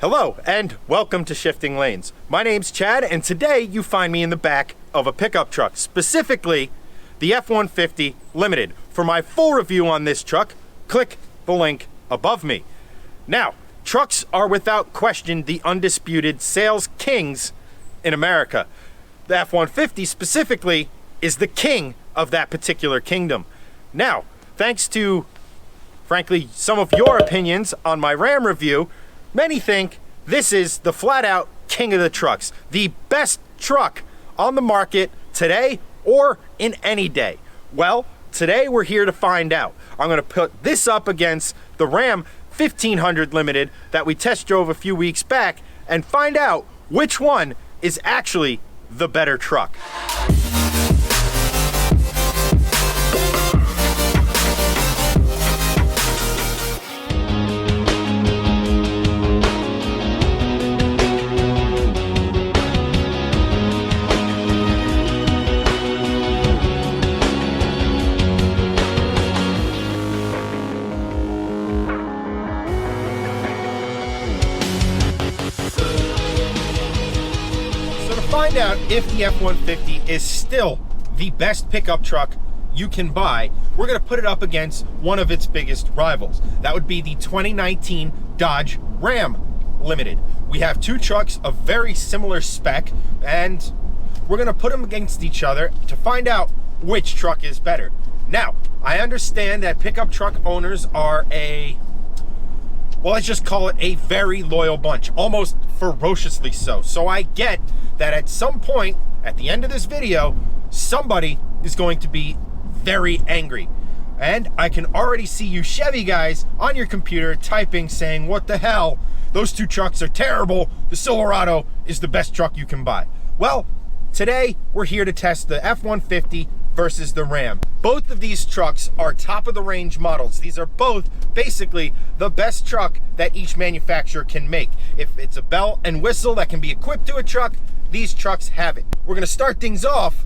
Hello and welcome to Shifting Lanes. My name's Chad and today you find me in the back of a pickup truck, specifically the F-150 Limited. For my full review on this truck, click the link above me. Now, trucks are without question the undisputed sales kings in America. The F-150 specifically is the king of that particular kingdom. Now, thanks to, frankly, some of your opinions on my Ram review, many think this is the flat-out king of the trucks, the best truck on the market today or in any day. Well, today we're here to find out. I'm going to put this up against the Ram 1500 Limited that we test drove a few weeks back and find out which one is actually the better truck. Find out if the F-150 is still the best pickup truck you can buy. We're going to put it up against one of its biggest rivals. That would be the 2019 Dodge Ram Limited. We have two trucks of very similar spec, and we're going to put them against each other to find out which truck is better. Now, I understand that pickup truck owners are well, let's just call it a very loyal bunch, almost ferociously so. So I get that at some point, at the end of this video, somebody is going to be very angry. And I can already see you Chevy guys on your computer typing saying, what the hell? Those two trucks are terrible. The Silverado is the best truck you can buy. Well, today we're here to test the F-150 versus the Ram. Both of these trucks are top of the range models. These are both basically the best truck that each manufacturer can make. If it's a bell and whistle that can be equipped to a truck, these trucks have it. We're gonna start things off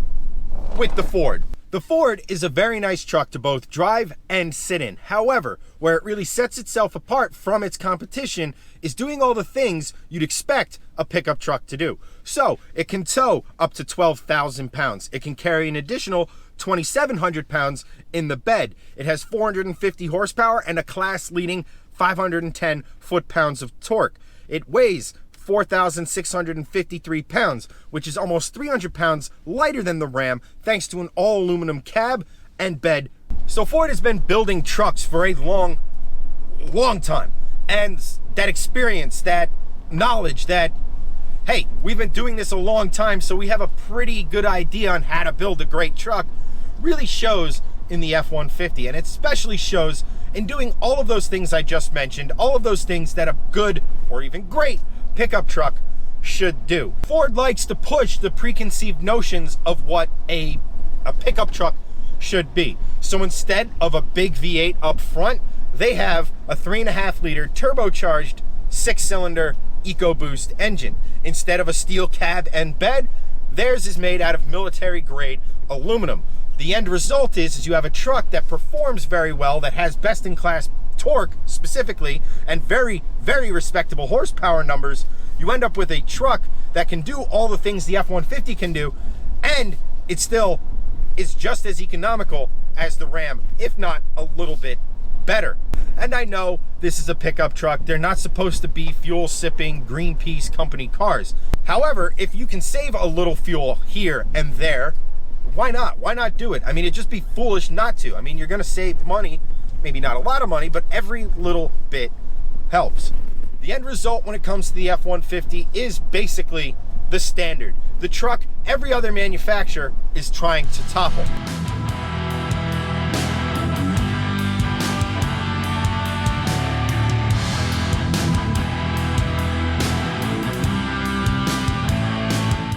with the Ford. The Ford is a very nice truck to both drive and sit in. However, where it really sets itself apart from its competition is doing all the things you'd expect a pickup truck to do. So it can tow up to 12,000 pounds. It can carry an additional 2,700 pounds in the bed. It has 450 horsepower and a class-leading 510 foot-pounds of torque. It weighs 4,653 pounds, which is almost 300 pounds lighter than the Ram, thanks to an all-aluminum cab and bed. So Ford has been building trucks for a long time. And that experience, that knowledge that, hey, we've been doing this a long time, so we have a pretty good idea on how to build a great truck, really shows in the F-150. And it especially shows in doing all of those things I just mentioned, all of those things that a good or even great pickup truck should do. Ford likes to push the preconceived notions of what a pickup truck should be. So instead of a big V8 up front, they have a 3.5 liter turbocharged 6-cylinder EcoBoost engine. Instead of a steel cab and bed, theirs is made out of military grade aluminum. The end result is you have a truck that performs very well, that has best in class torque specifically, and very, very respectable horsepower numbers. You end up with a truck that can do all the things the F-150 can do, and it still is just as economical as the Ram, if not a little bit better. And I know this is a pickup truck. They're not supposed to be fuel-sipping Greenpeace company cars. However, if you can save a little fuel here and there, why not? Why not do it? I mean, it'd just be foolish not to. I mean, you're gonna save money, maybe not a lot of money, but every little bit helps. The end result when it comes to the F-150 is basically the standard. The truck every other manufacturer is trying to topple.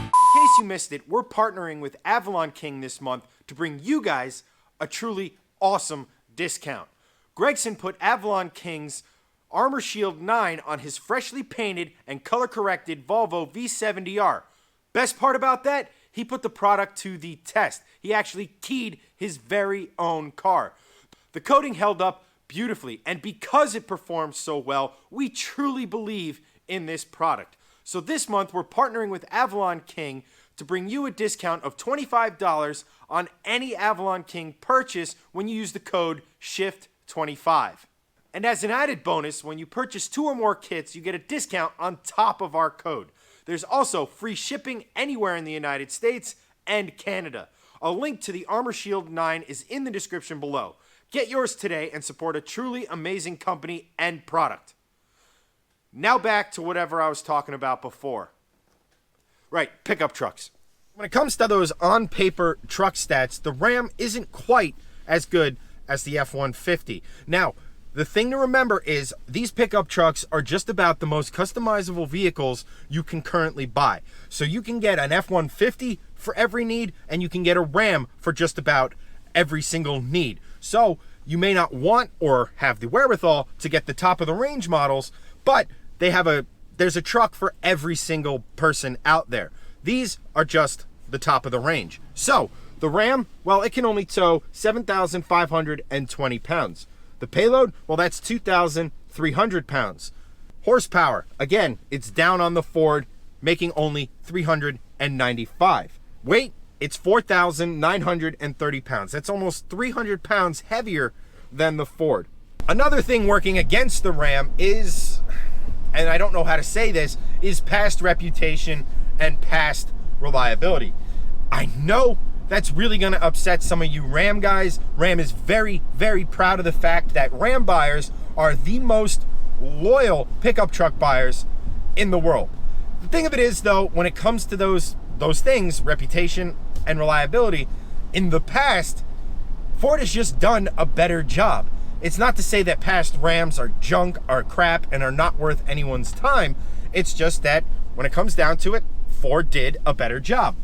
In case you missed it, we're partnering with Avalon King this month to bring you guys a truly awesome discount. Gregson put Avalon King's Armor Shield 9 on his freshly painted and color-corrected Volvo V70R. Best part about that, he put the product to the test. He actually keyed his very own car. The coating held up beautifully, and because it performed so well, we truly believe in this product. So this month, we're partnering with Avalon King to bring you a discount of $25 on any Avalon King purchase when you use the code SHIFT25. And as an added bonus, when you purchase 2 or more kits, you get a discount on top of our code. There's also free shipping anywhere in the United States and Canada. A link to the Armor Shield 9 is in the description below. Get yours today and support a truly amazing company and product. Now back to whatever I was talking about before. Right, pickup trucks. When it comes to those on-paper truck stats, the Ram isn't quite as good as the F-150. Now, the thing to remember is these pickup trucks are just about the most customizable vehicles you can currently buy. So you can get an F-150 for every need, and you can get a Ram for just about every single need. So you may not want or have the wherewithal to get the top of the range models, but there's a truck for every single person out there. These are just the top of the range. So the Ram, well, it can only tow 7,520 pounds. The payload, well, that's 2,300 pounds. Horsepower, again, it's down on the Ford, making only 395. Weight, it's 4,930 pounds. That's almost 300 pounds heavier than the Ford. Another thing working against the Ram is, and I don't know how to say this, is past reputation and past reliability. I know that's really going to upset some of you Ram guys. Ram is very, very proud of the fact that Ram buyers are the most loyal pickup truck buyers in the world. The thing of it is, though, when it comes to those things, reputation and reliability, in the past, Ford has just done a better job. It's not to say that past Rams are junk, are crap, and are not worth anyone's time. It's just that when it comes down to it, Ford did a better job.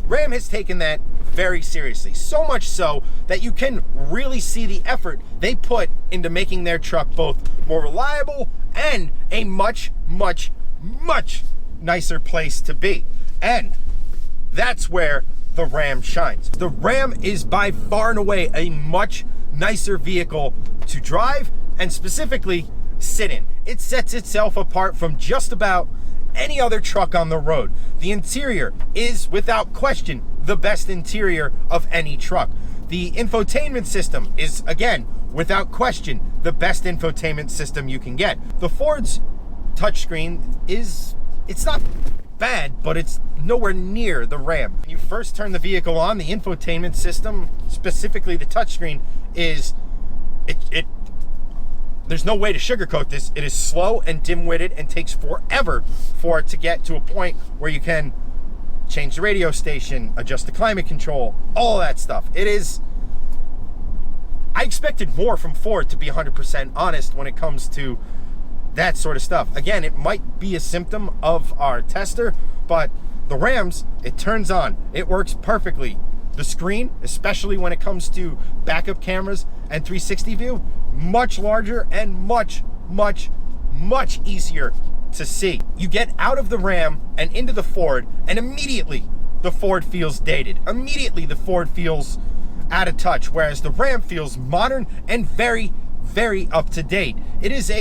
Ram has taken that very seriously, so much so that you can really see the effort they put into making their truck both more reliable and a much, much, much nicer place to be. And that's where the Ram shines. The Ram is by far and away a much nicer vehicle to drive and specifically sit in. It sets itself apart from just about any other truck on the road. The interior is, without question, the best interior of any truck. The infotainment system is, again, without question, the best infotainment system you can get. The Ford's touchscreen it's not bad, but it's nowhere near the Ram. When you first turn the vehicle on, the infotainment system, specifically the touchscreen, there's no way to sugarcoat this. It is slow and dim-witted and takes forever for it to get to a point where you can change the radio station, adjust the climate control, all that stuff. I expected more from Ford, to be 100% honest, when it comes to that sort of stuff. Again, it might be a symptom of our tester, but the Rams, it turns on. It works perfectly. The screen, especially when it comes to backup cameras and 360 view, much larger and much, much, much easier to see. You get out of the Ram and into the Ford, and immediately the Ford feels dated. Immediately the Ford feels out of touch, whereas the Ram feels modern and very, very up to date. It is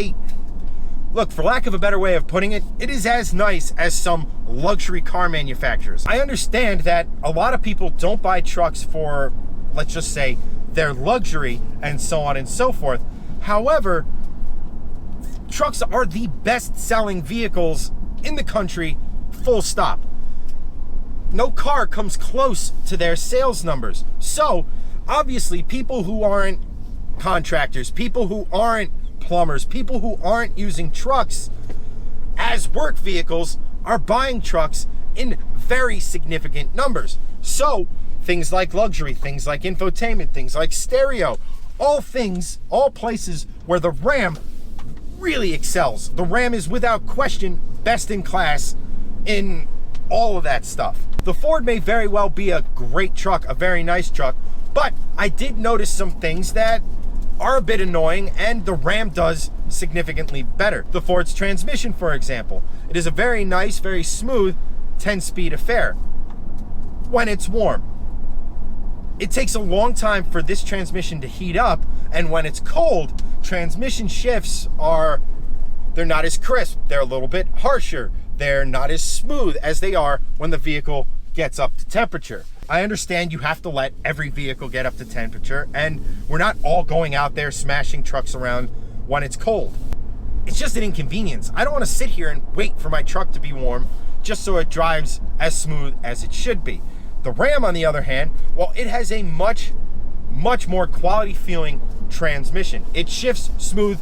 look, for lack of a better way of putting it, it is as nice as some luxury car manufacturers. I understand that a lot of people don't buy trucks for, let's just say, their luxury and so on and so forth. However, trucks are the best-selling vehicles in the country, full stop. No car comes close to their sales numbers. So, obviously, people who aren't contractors, people who aren't plumbers, people who aren't using trucks as work vehicles are buying trucks in very significant numbers. So things like luxury, things like infotainment, things like stereo, all places where the Ram really excels. The Ram is without question best in class in all of that stuff. The Ford may very well be a great truck, a very nice truck, but I did notice some things that are a bit annoying, and the Ram does significantly better. The Ford's transmission, for example. It is a very nice, very smooth 10-speed affair when it's warm. It takes a long time for this transmission to heat up, and when it's cold, transmission shifts are They're not as crisp. They're a little bit harsher. They're not as smooth as they are when the vehicle gets up to temperature. I understand you have to let every vehicle get up to temperature, and we're not all going out there smashing trucks around when it's cold. It's just an inconvenience. I don't want to sit here and wait for my truck to be warm just so it drives as smooth as it should be. The Ram, on the other hand, well, it has a much more quality feeling transmission. It shifts smooth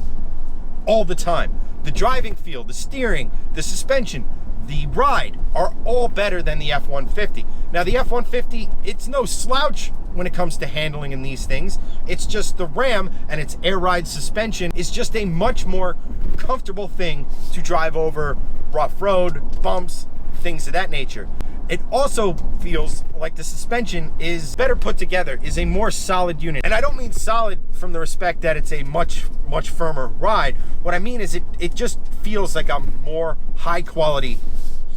all the time. The driving feel, the steering, the suspension, the ride are all better than the F-150. Now the F-150, it's no slouch when it comes to handling in these things. It's just the Ram and its air ride suspension is just a much more comfortable thing to drive over rough road, bumps, things of that nature. It also feels like the suspension is better put together, is a more solid unit. And I don't mean solid from the respect that it's a much firmer ride. What I mean is it just feels like a more high quality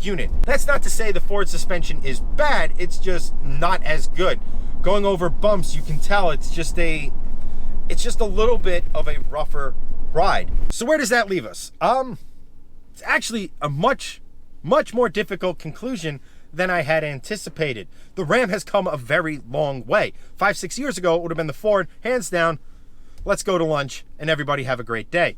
unit. That's not to say the Ford suspension is bad, it's just not as good. Going over bumps, you can tell it's just a little bit of a rougher ride. So where does that leave us? It's actually a much more difficult conclusion than I had anticipated. The Ram has come a very long way. 5-6 years ago, it would have been the Ford, hands down. Let's go to lunch and everybody have a great day.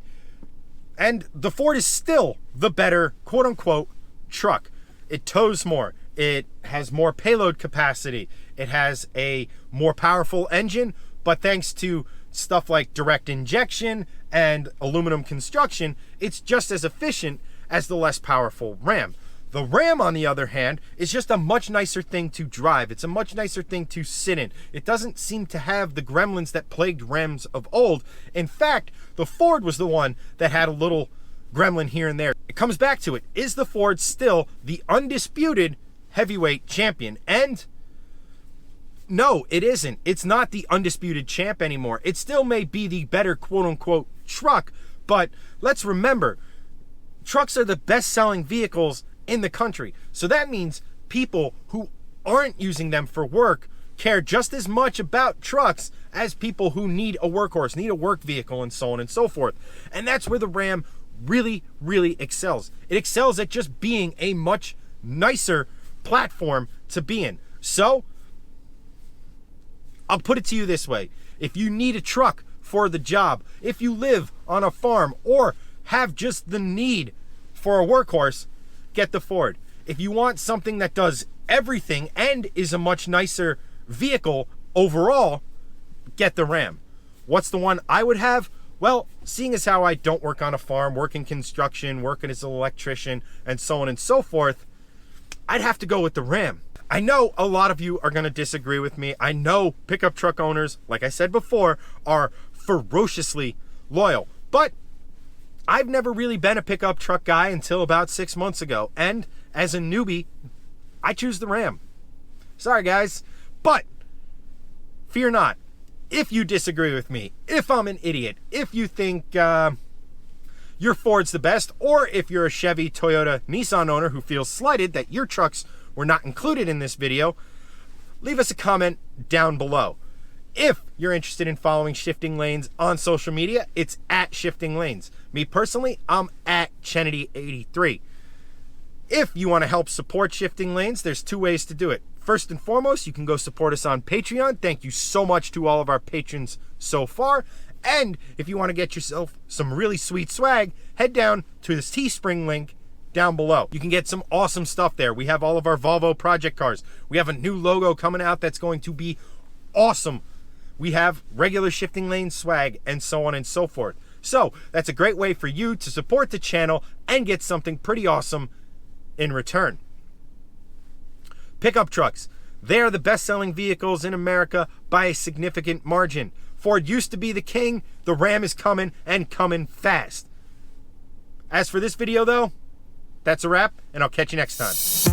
And the Ford is still the better, quote unquote, truck. It tows more. It has more payload capacity. It has a more powerful engine, but thanks to stuff like direct injection and aluminum construction, it's just as efficient as the less powerful Ram. The Ram, on the other hand, is just a much nicer thing to drive. It's a much nicer thing to sit in. It doesn't seem to have the gremlins that plagued Rams of old. In fact, the Ford was the one that had a little gremlin here and there. It comes back to it. Is the Ford still the undisputed heavyweight champion? And no, it isn't. It's not the undisputed champ anymore. It still may be the better quote-unquote truck, but let's remember, trucks are the best-selling vehicles in the country. So that means people who aren't using them for work care just as much about trucks as people who need a workhorse, need a work vehicle, and so on and so forth. And that's where the Ram really excels. It excels at just being a much nicer platform to be in. So I'll put it to you this way. If you need a truck for the job, if you live on a farm or have just the need for a workhorse, get the Ford. If you want something that does everything and is a much nicer vehicle overall, get the Ram. What's the one I would have? Well, seeing as how I don't work on a farm, work in construction, working as an electrician, and so on and so forth, I'd have to go with the Ram. I know a lot of you are going to disagree with me. I know pickup truck owners, like I said before, are ferociously loyal, but I've never really been a pickup truck guy until about 6 months ago. And as a newbie, I choose the Ram. Sorry, guys. But fear not. If you disagree with me, if I'm an idiot, if you think your Ford's the best, or if you're a Chevy, Toyota, Nissan owner who feels slighted that your trucks were not included in this video, leave us a comment down below. If you're interested in following Shifting Lanes on social media, it's at Shifting Lanes. Me personally, I'm at Chenedy83. If you want to help support Shifting Lanes, there's 2 ways to do it. First and foremost, you can go support us on Patreon. Thank you so much to all of our patrons so far. And if you want to get yourself some really sweet swag, head down to this Teespring link down below. You can get some awesome stuff there. We have all of our Volvo project cars. We have a new logo coming out that's going to be awesome. We have regular Shifting Lane swag and so on and so forth. So that's a great way for you to support the channel and get something pretty awesome in return. Pickup trucks. They are the best-selling vehicles in America by a significant margin. Ford used to be the king. The Ram is coming, and coming fast. As for this video, though, that's a wrap, and I'll catch you next time.